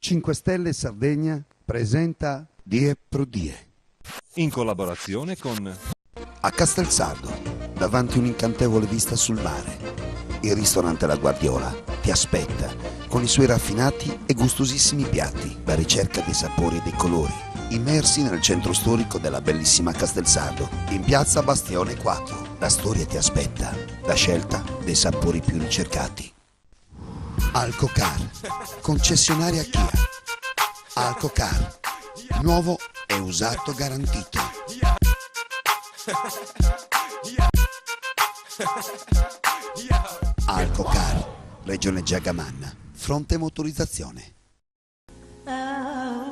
5 Stelle Sardegna presenta Die pro Die. In collaborazione con... A Castelsardo, davanti un'incantevole vista sul mare, il ristorante La Guardiola ti aspetta con i suoi raffinati e gustosissimi piatti, la ricerca dei sapori e dei colori, immersi nel centro storico della bellissima Castelsardo, in piazza Bastione 4. La storia ti aspetta, la scelta dei sapori più ricercati. Alcocar, concessionaria Kia. Alcocar, nuovo e usato garantito. Alcocar, Regione Giagamanna, fronte motorizzazione.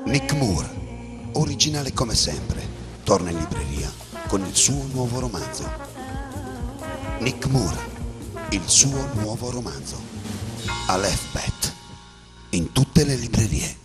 Nick Moore, originale come sempre, torna in libreria con il suo nuovo romanzo. Nick Moore, il suo nuovo romanzo. Alphabet, in tutte le librerie.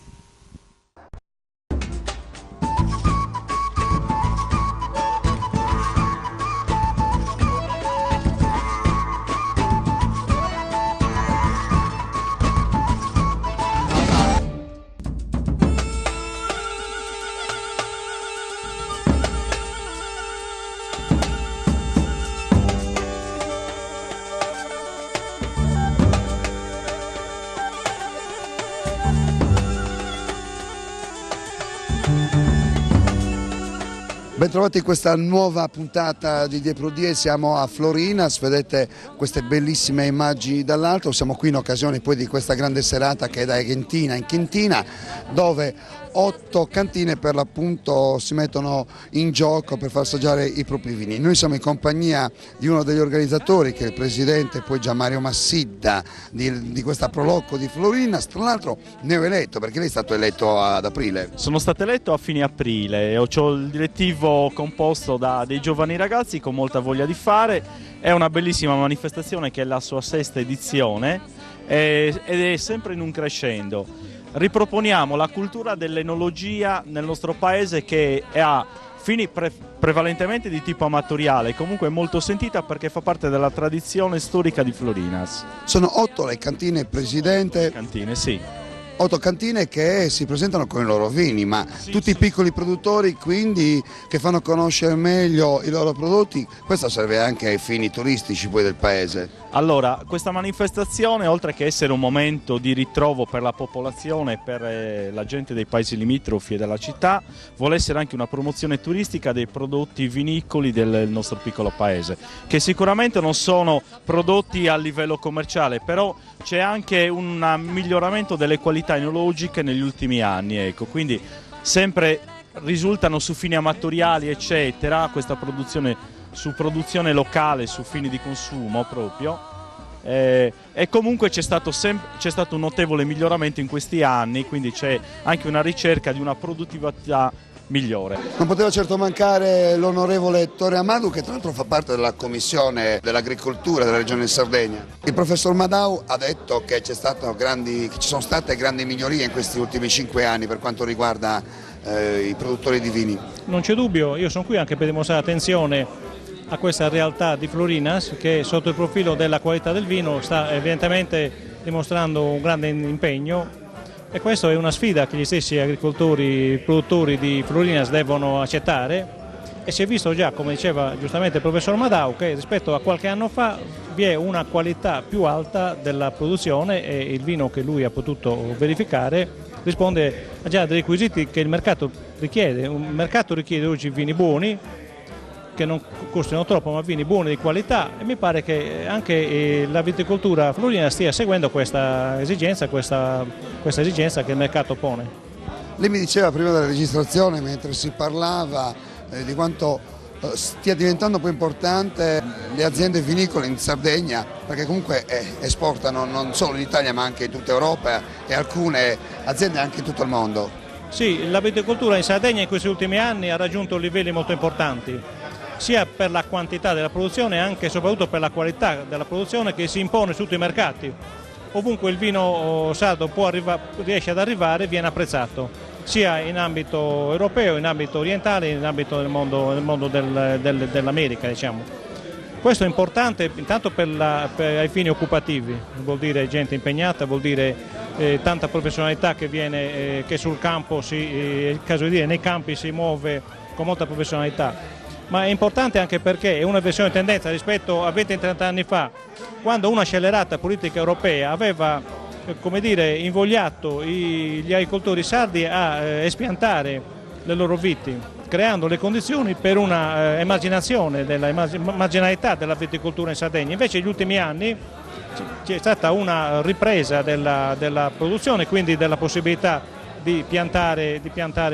Bentrovati in questa nuova puntata di Die pro Die. Siamo a Florinas, vedete queste bellissime immagini dall'alto, siamo qui in occasione poi di questa grande serata che è da Argentina in Quintina, dove 8 cantine per l'appunto si mettono in gioco per far assaggiare i propri vini. Noi siamo in compagnia di uno degli organizzatori, che è il presidente poi Gianmario Massidda di questa Prolocco di Florinas, tra l'altro neoeletto, perché lei è stato eletto ad aprile. Sono stato eletto a fine aprile, ho il direttivo composto da dei giovani ragazzi con molta voglia di fare. È una bellissima manifestazione che è la sua 6ª edizione ed è sempre in un crescendo. Riproponiamo la cultura dell'enologia nel nostro paese, che ha fini prevalentemente di tipo amatoriale, comunque molto sentita perché fa parte della tradizione storica di Florinas. Sono 8 le cantine, presidente. Cantine, sì. 8 cantine che si presentano con i loro vini, ma sì, tutti i piccoli produttori quindi che fanno conoscere meglio i loro prodotti. Questo serve anche ai fini turistici poi del paese. Allora, questa manifestazione, oltre che essere un momento di ritrovo per la popolazione e per la gente dei paesi limitrofi e della città, vuole essere anche una promozione turistica dei prodotti vinicoli del nostro piccolo paese, che sicuramente non sono prodotti a livello commerciale, però c'è anche un miglioramento delle qualità enologiche negli ultimi anni, ecco, quindi sempre risultano su fini amatoriali eccetera, questa produzione su produzione locale, su fini di consumo proprio, e comunque c'è stato un notevole miglioramento in questi anni, quindi c'è anche una ricerca di una produttività migliore. Non poteva certo mancare l'onorevole Tore Amadou, che tra l'altro fa parte della commissione dell'agricoltura della regione Sardegna. Il professor Madau ha detto che ci sono state grandi migliorie in questi ultimi 5 anni per quanto riguarda i produttori di vini. Non c'è dubbio, io sono qui anche per dimostrare attenzione a questa realtà di Florinas, che sotto il profilo della qualità del vino sta evidentemente dimostrando un grande impegno, e questa è una sfida che gli stessi agricoltori, produttori di Florinas devono accettare, e si è visto già, come diceva giustamente il professor Madau, che rispetto a qualche anno fa vi è una qualità più alta della produzione, e il vino che lui ha potuto verificare risponde già dei requisiti che il mercato richiede. Un mercato richiede oggi vini buoni, che non costino troppo, ma vini buoni di qualità, e mi pare che anche la viticoltura florina stia seguendo questa esigenza che il mercato pone. Lei mi diceva prima della registrazione, mentre si parlava di quanto stia diventando poi importante le aziende vinicole in Sardegna, perché comunque esportano non solo in Italia ma anche in tutta Europa, e alcune aziende anche in tutto il mondo. Sì, la viticoltura in Sardegna in questi ultimi anni ha raggiunto livelli molto importanti, sia per la quantità della produzione, anche e soprattutto per la qualità della produzione, che si impone su tutti i mercati. Ovunque il vino sardo riesce ad arrivare, viene apprezzato, sia in ambito europeo, in ambito orientale, in ambito del mondo dell'America, diciamo. Questo è importante intanto ai fini occupativi, vuol dire gente impegnata, vuol dire tanta professionalità che sul campo, è il caso di dire, nei campi si muove con molta professionalità. Ma è importante anche perché è una versione di tendenza rispetto a 20-30 anni fa, quando una scellerata politica europea aveva, come dire, invogliato gli agricoltori sardi a espiantare le loro viti, creando le condizioni per una marginalità della viticoltura in Sardegna. Invece negli ultimi anni c'è stata una ripresa della produzione, quindi della possibilità di piantare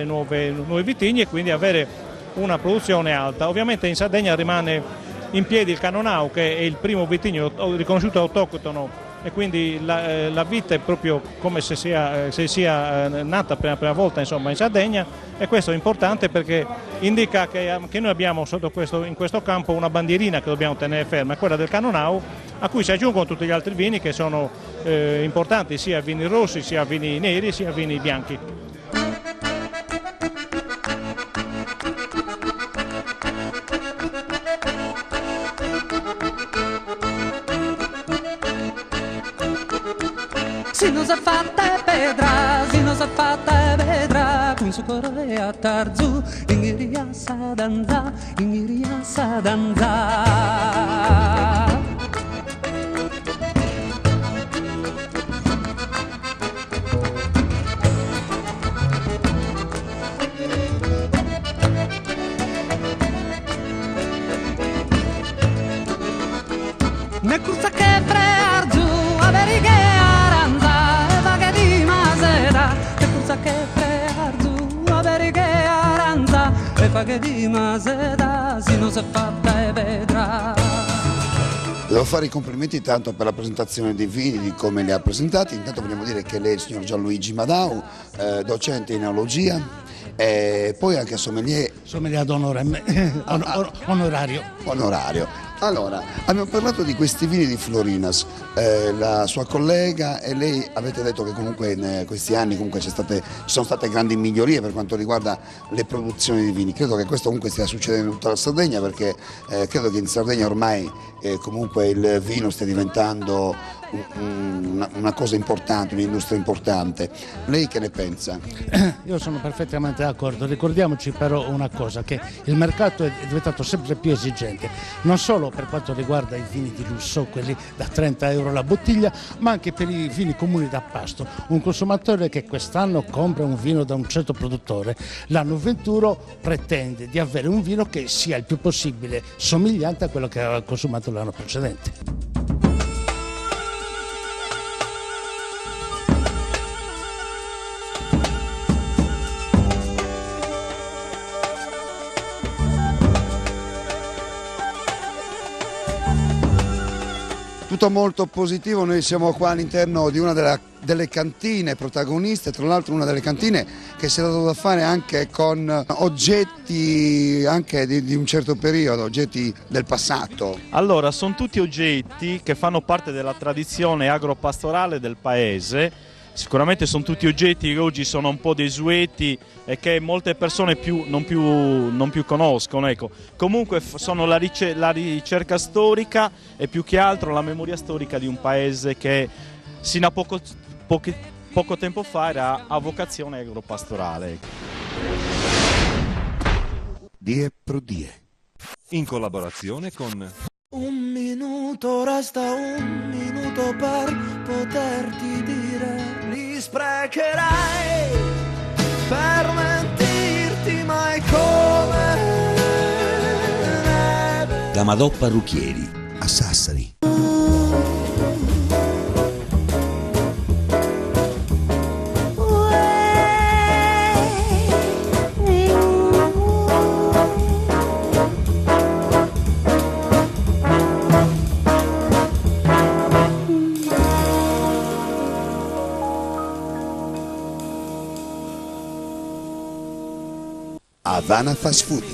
nuovi vitigni e quindi avere una produzione alta. Ovviamente in Sardegna rimane in piedi il Cannonau, che è il primo vitigno riconosciuto autoctono, e quindi la vite è proprio come se sia nata per la prima volta, insomma, in Sardegna, e questo è importante perché indica che noi abbiamo in questo campo una bandierina che dobbiamo tenere ferma, quella del Cannonau, a cui si aggiungono tutti gli altri vini che sono importanti, sia vini rossi, sia vini neri, sia vini bianchi. Si nos ha fatta e pedra, si nos ha fatta e pedra, con su corre a tarzu, inghiria sadanza, inghiria sadanza. Ne cursa che prearzu, averi che aranza, e vaghe di masera. Ne cursa che prearzu, averi che aranza, e vaghe di masera, si non si è fatta e vedrà. Devo fare i complimenti tanto per la presentazione dei vini, di come li ha presentati. Intanto vogliamo dire che lei è il signor Gianluigi Madau, docente in enologia, e poi anche sommelier onorario. Allora, abbiamo parlato di questi vini di Florinas, la sua collega e lei avete detto che comunque in questi anni comunque ci sono state grandi migliorie per quanto riguarda le produzioni di vini. Credo che questo comunque stia succedendo in tutta la Sardegna, perché credo che in Sardegna ormai comunque il vino stia diventando una cosa importante, un'industria importante. Lei che ne pensa? Io sono perfettamente d'accordo. Ricordiamoci però una cosa, che il mercato è diventato sempre più esigente, non solo per quanto riguarda i vini di lusso, quelli da 30 euro la bottiglia, ma anche per i vini comuni da pasto. Un consumatore che quest'anno compra un vino da un certo produttore, l'anno venturo pretende di avere un vino che sia il più possibile somigliante a quello che aveva consumato l'anno precedente. Tutto molto positivo, noi siamo qua all'interno di una delle cantine protagoniste, tra l'altro una delle cantine che si è dato da fare anche con oggetti anche di un certo periodo, oggetti del passato. Allora, sono tutti oggetti che fanno parte della tradizione agropastorale del paese. Sicuramente sono tutti oggetti che oggi sono un po' desueti e che molte persone non più conoscono. Ecco. Comunque sono la ricerca storica e più che altro la memoria storica di un paese che sino a poco tempo fa era a vocazione agropastorale. Die pro die. In collaborazione con Un minuto, resta un minuto per poterti dire, li sprecherai per mentirti, ma è come neve. Da Madò Parrucchieri a Sassari. Havana Fast Food,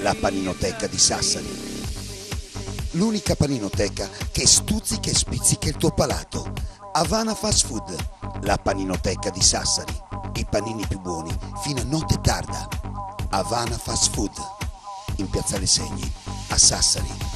la paninoteca di Sassari. L'unica paninoteca che stuzzica e spizzica il tuo palato. Havana Fast Food, la paninoteca di Sassari. I panini più buoni fino a notte tarda. Havana Fast Food, in Piazzale Segni, a Sassari.